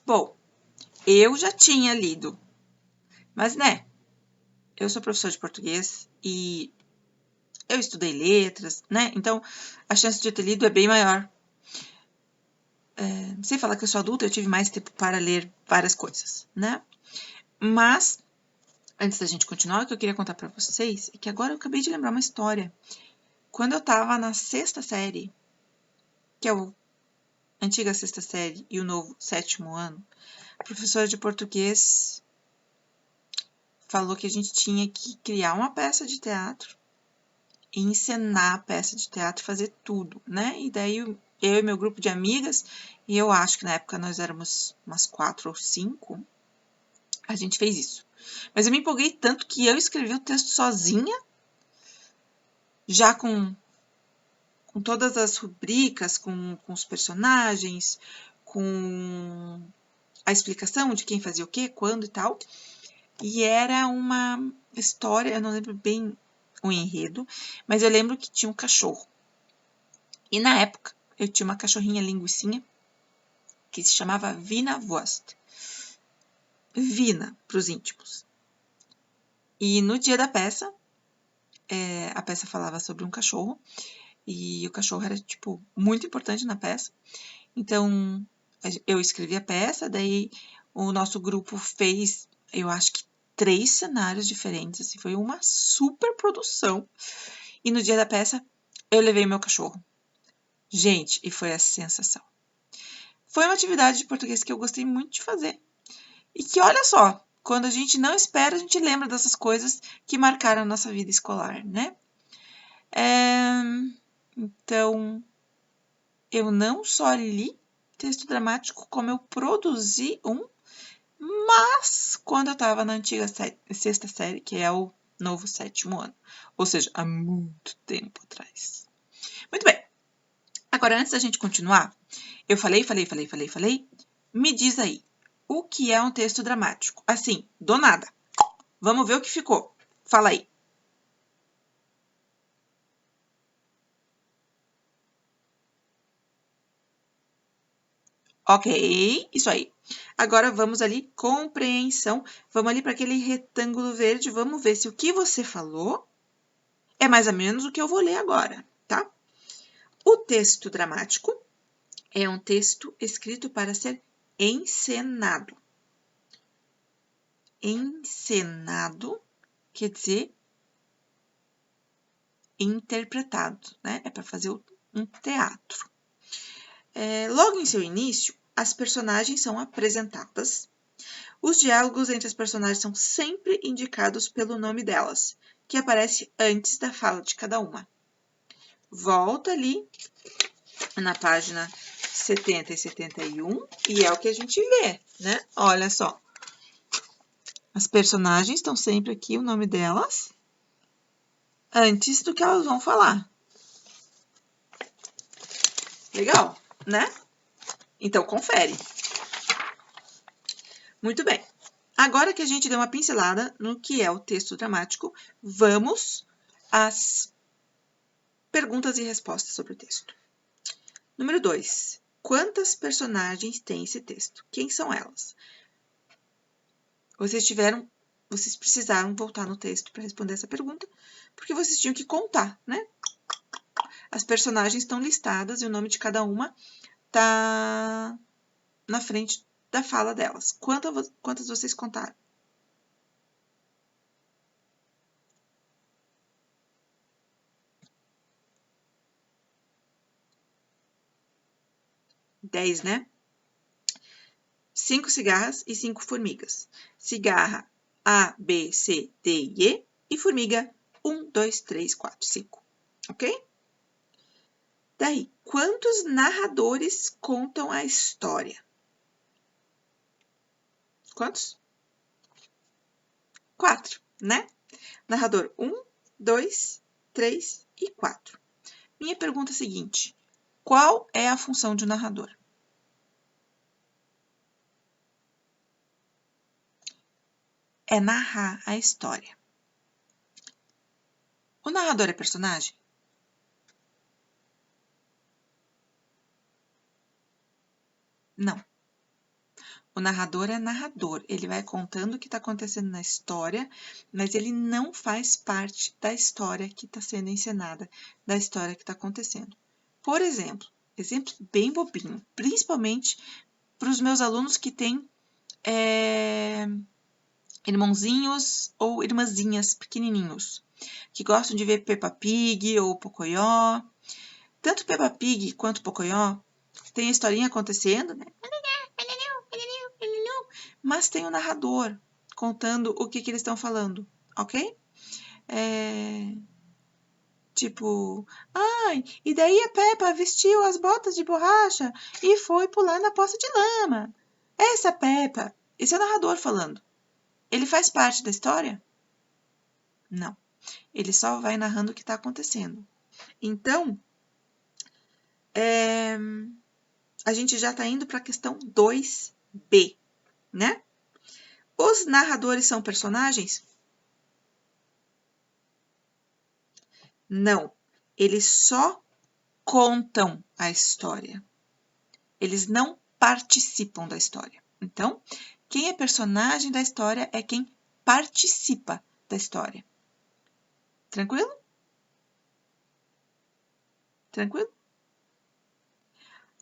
Bom, eu já tinha lido, mas, né, eu sou professor de português e eu estudei letras, né, então a chance de eu ter lido é bem maior. Sem falar que eu sou adulta, eu tive mais tempo para ler várias coisas, né? Mas, antes da gente continuar, o que eu queria contar para vocês é que agora eu acabei de lembrar uma história. Quando eu tava na 6ª série, que é a antiga 6ª série e o novo 7º ano, a professora de português falou que a gente tinha que criar uma peça de teatro e encenar a peça de teatro, fazer tudo, né? E daí eu e meu grupo de amigas, e eu acho que na época nós éramos umas 4 ou 5, a gente fez isso. Mas eu me empolguei tanto que eu escrevi o texto sozinha, já com todas as rubricas, com os personagens, com a explicação de quem fazia o quê, quando e tal. E era uma história, eu não lembro bem o enredo, mas eu lembro que tinha um cachorro. E na época, eu tinha uma cachorrinha linguicinha que se chamava Vina Vost. Vina, para os íntimos. E no dia da peça, a peça falava sobre um cachorro, e o cachorro era, tipo, muito importante na peça. Então, eu escrevi a peça, daí o nosso grupo fez, eu acho que 3 cenários diferentes, assim, foi uma super produção. E no dia da peça, eu levei meu cachorro. Gente, e foi a sensação. Foi uma atividade de português que eu gostei muito de fazer. E que, olha só, quando a gente não espera, a gente lembra dessas coisas que marcaram a nossa vida escolar, né? Então, eu não só li texto dramático, como eu produzi um, mas quando eu estava na antiga 6ª série, que é o novo 7º ano. Ou seja, há muito tempo atrás. Muito bem. Agora, antes da gente continuar, eu falei. Me diz aí, o que é um texto dramático? Assim, do nada. Vamos ver o que ficou. Fala aí. Ok, isso aí. Agora vamos ali, compreensão. Vamos ali para aquele retângulo verde. Vamos ver se o que você falou é mais ou menos o que eu vou ler agora, tá? O texto dramático é um texto escrito para ser encenado. Encenado quer dizer interpretado, né? É para fazer um teatro. Logo em seu início, as personagens são apresentadas. Os diálogos entre as personagens são sempre indicados pelo nome delas, que aparece antes da fala de cada uma. Volta ali na página 70 e 71 e é o que a gente vê, né? Olha só. As personagens estão sempre aqui, o nome delas, antes do que elas vão falar. Legal, né? Então, confere. Muito bem. Agora que a gente deu uma pincelada no que é o texto dramático, vamos às perguntas e respostas sobre o texto. Número 2. Quantas personagens tem esse texto? Quem são elas? Vocês precisaram voltar no texto para responder essa pergunta, porque vocês tinham que contar, né? As personagens estão listadas e o nome de cada uma está na frente da fala delas. Quantas vocês contaram? Dez, né? 5 cigarras e 5 formigas. Cigarra A, B, C, D e E formiga 1, 2, 3, 4, 5. Ok? Daí, quantos narradores contam a história? Quantos? 4, né? Narrador 1, 2, 3 e 4. Minha pergunta é a seguinte: qual é a função de um narrador? É narrar a história. O narrador é personagem? Não. O narrador é narrador, ele vai contando o que está acontecendo na história, mas ele não faz parte da história que está sendo encenada, da história que está acontecendo. Por exemplo bem bobinho, principalmente para os meus alunos que têm irmãozinhos ou irmãzinhas pequenininhos, que gostam de ver Peppa Pig ou Pocoyo. Tanto Peppa Pig quanto Pocoyo tem a historinha acontecendo, né? Mas tem o narrador contando o que eles estão falando, ok? Tipo, ai, e daí a Peppa vestiu as botas de borracha e foi pular na poça de lama. Essa Peppa, esse é o narrador falando. Ele faz parte da história? Não. Ele só vai narrando o que está acontecendo. Então, a gente já está indo para a questão 2B, né? Os narradores são personagens? Não. Eles só contam a história. Eles não participam da história. Então, quem é personagem da história é quem participa da história. Tranquilo? Tranquilo?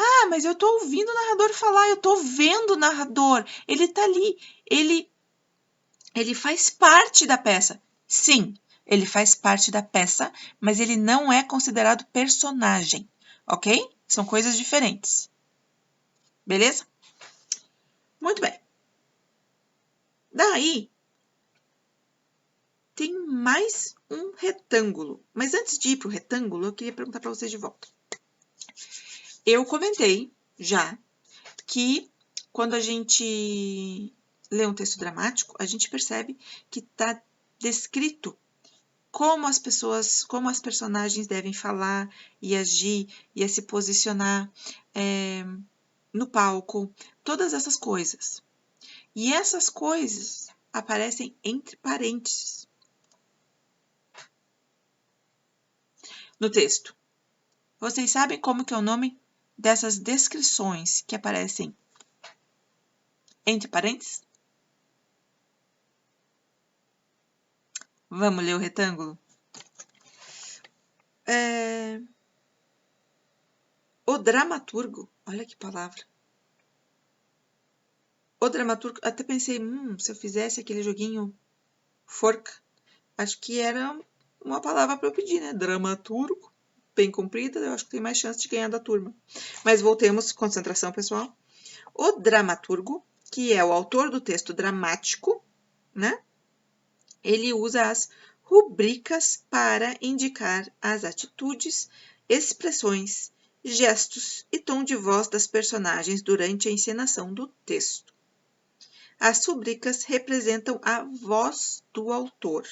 Ah, mas eu tô ouvindo o narrador falar, eu tô vendo o narrador. Ele tá ali, ele faz parte da peça. Sim, ele faz parte da peça, mas ele não é considerado personagem, ok? São coisas diferentes. Beleza? Muito bem. Daí, tem mais um retângulo. Mas antes de ir para o retângulo, eu queria perguntar para vocês de volta. Eu comentei já que quando a gente lê um texto dramático, a gente percebe que está descrito como as pessoas, como as personagens devem falar e agir e se posicionar no palco, todas essas coisas. E essas coisas aparecem entre parênteses no texto. Vocês sabem como que é o nome dessas descrições que aparecem entre parênteses? Vamos ler o retângulo? O dramaturgo, olha que palavra. O dramaturgo, até pensei, se eu fizesse aquele joguinho forca, acho que era uma palavra para eu pedir, né? Dramaturgo, bem comprida, eu acho que tem mais chance de ganhar da turma. Mas voltemos, concentração, pessoal. O dramaturgo, que é o autor do texto dramático, né? Ele usa as rubricas para indicar as atitudes, expressões, gestos e tom de voz das personagens durante a encenação do texto. As rubricas representam a voz do autor.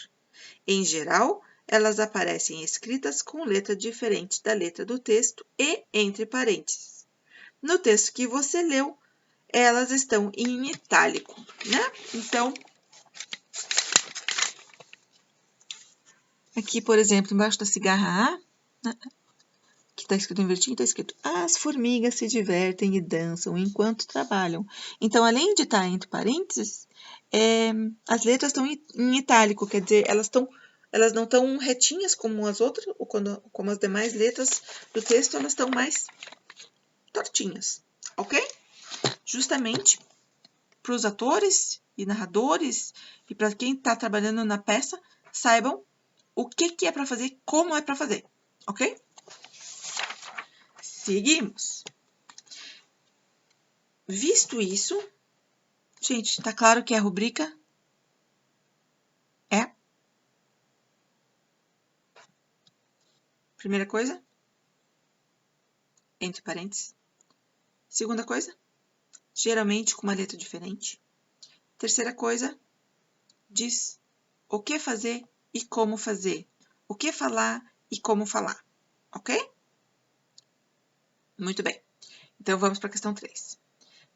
Em geral, elas aparecem escritas com letra diferente da letra do texto e entre parênteses. No texto que você leu, elas estão em itálico, né? Então, aqui, por exemplo, embaixo da cigarra A, que está escrito invertido, está escrito: as formigas se divertem e dançam enquanto trabalham. Então, além de estar entre parênteses, as letras estão em itálico, quer dizer, elas não estão retinhas como as outras, ou como as demais letras do texto, elas estão mais tortinhas, ok? Justamente para os atores e narradores e para quem está trabalhando na peça, saibam o que é para fazer, como é para fazer, ok? Seguimos. Visto isso, gente, tá claro que é a rubrica? É. Primeira coisa, entre parênteses. Segunda coisa, geralmente com uma letra diferente. Terceira coisa, diz o que fazer e como fazer. O que falar e como falar, ok? Muito bem. Então, vamos para a questão 3.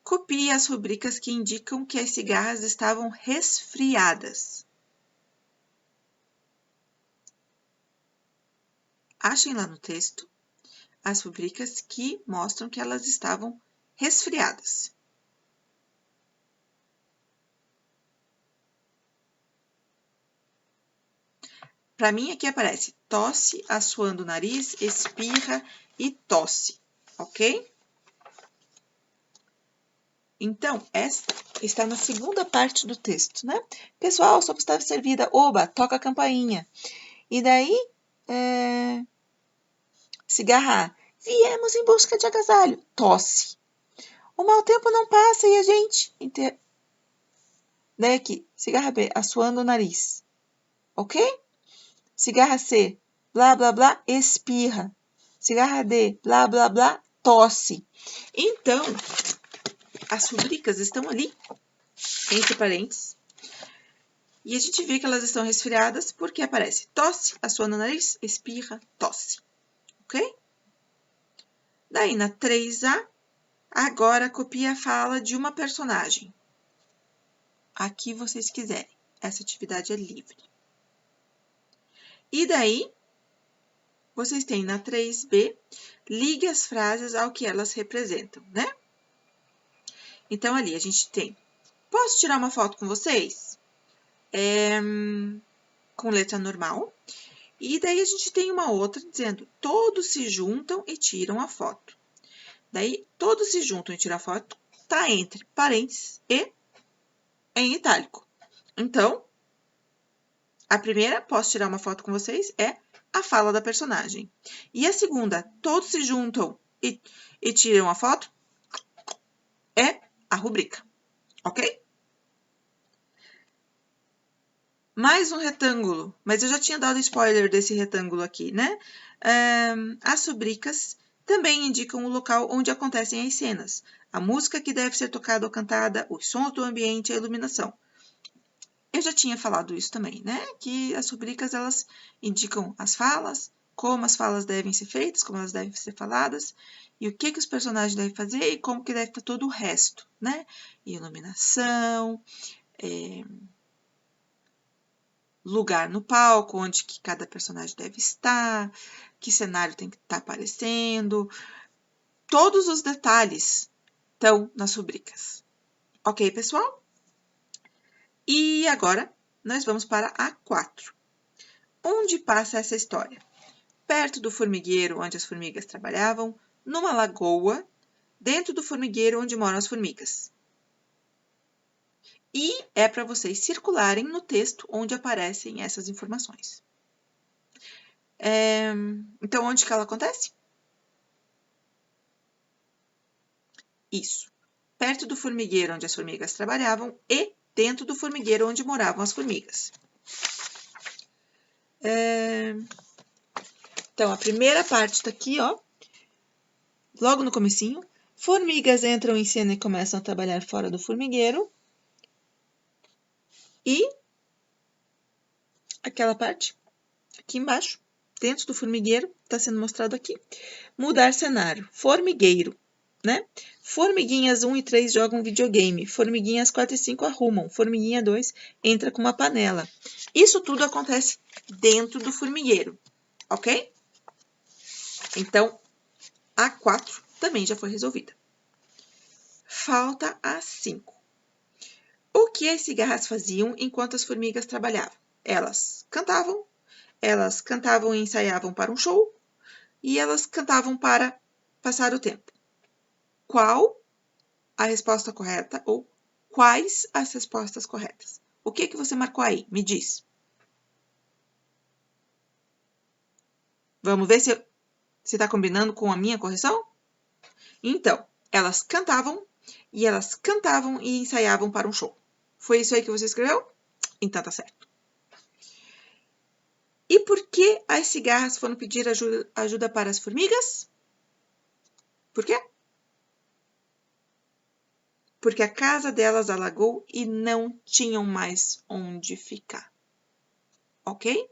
Copie as rubricas que indicam que as cigarras estavam resfriadas. Achem lá no texto as rubricas que mostram que elas estavam resfriadas. Para mim, aqui aparece tosse, assoando o nariz, espirra e tosse, ok? Então, esta está na segunda parte do texto, né? Pessoal, sopa está servida. Oba, toca a campainha. E daí, cigarra A. Viemos em busca de agasalho. Tosse. O mau tempo não passa e a gente... Daí aqui, cigarra B, assoando o nariz. Ok? Cigarra C, blá, blá, blá, espirra. Cigarra D, blá, blá, blá, tosse. Então, as rubricas estão ali, entre parênteses. E a gente vê que elas estão resfriadas porque aparece tosse, assoando o nariz, espirra, tosse. Ok? Daí, na 3A, agora copia a fala de uma personagem. Aqui vocês quiserem. Essa atividade é livre. E daí, vocês têm na 3B, ligue as frases ao que elas representam, né? Então, ali a gente tem, posso tirar uma foto com vocês? Com letra normal. E daí a gente tem uma outra dizendo, todos se juntam e tiram a foto. Daí, todos se juntam e tiram a foto, tá entre parênteses e em itálico. Então, a primeira, posso tirar uma foto com vocês, é a fala da personagem. E a segunda, todos se juntam e tiram a foto, é a rubrica, ok? Mais um retângulo, mas eu já tinha dado spoiler desse retângulo aqui, né? As rubricas também indicam o local onde acontecem as cenas, a música que deve ser tocada ou cantada, os sons do ambiente e a iluminação. Eu já tinha falado isso também, né? Que as rubricas, elas indicam as falas, como as falas devem ser feitas, como elas devem ser faladas, e o que os personagens devem fazer e como que deve estar todo o resto, né? Iluminação, lugar no palco, onde que cada personagem deve estar, que cenário tem que estar aparecendo. Todos os detalhes estão nas rubricas. Ok, pessoal? E agora, nós vamos para a 4. Onde passa essa história? Perto do formigueiro onde as formigas trabalhavam, numa lagoa, dentro do formigueiro onde moram as formigas. E é para vocês circularem no texto onde aparecem essas informações. Então, onde que ela acontece? Isso. Perto do formigueiro onde as formigas trabalhavam e dentro do formigueiro onde moravam as formigas. Então, a primeira parte está aqui, ó. Logo no comecinho. Formigas entram em cena e começam a trabalhar fora do formigueiro. E aquela parte aqui embaixo, dentro do formigueiro, está sendo mostrado aqui. Mudar cenário. Formigueiro, né? Formiguinhas 1 e 3 jogam videogame. Formiguinhas 4 e 5 arrumam. Formiguinha 2 entra com uma panela. Isso tudo acontece dentro do formigueiro, ok? Então, a 4 também já foi resolvida. Falta a 5. O que as cigarras faziam enquanto as formigas trabalhavam? Elas cantavam e ensaiavam para um show, e elas cantavam para passar o tempo. Qual a resposta correta ou quais as respostas corretas? O que você marcou aí? Me diz. Vamos ver se está combinando com a minha correção? Então, elas cantavam e ensaiavam para um show. Foi isso aí que você escreveu? Então tá certo. E por que as cigarras foram pedir ajuda para as formigas? Por quê? Porque a casa delas alagou e não tinham mais onde ficar. Ok?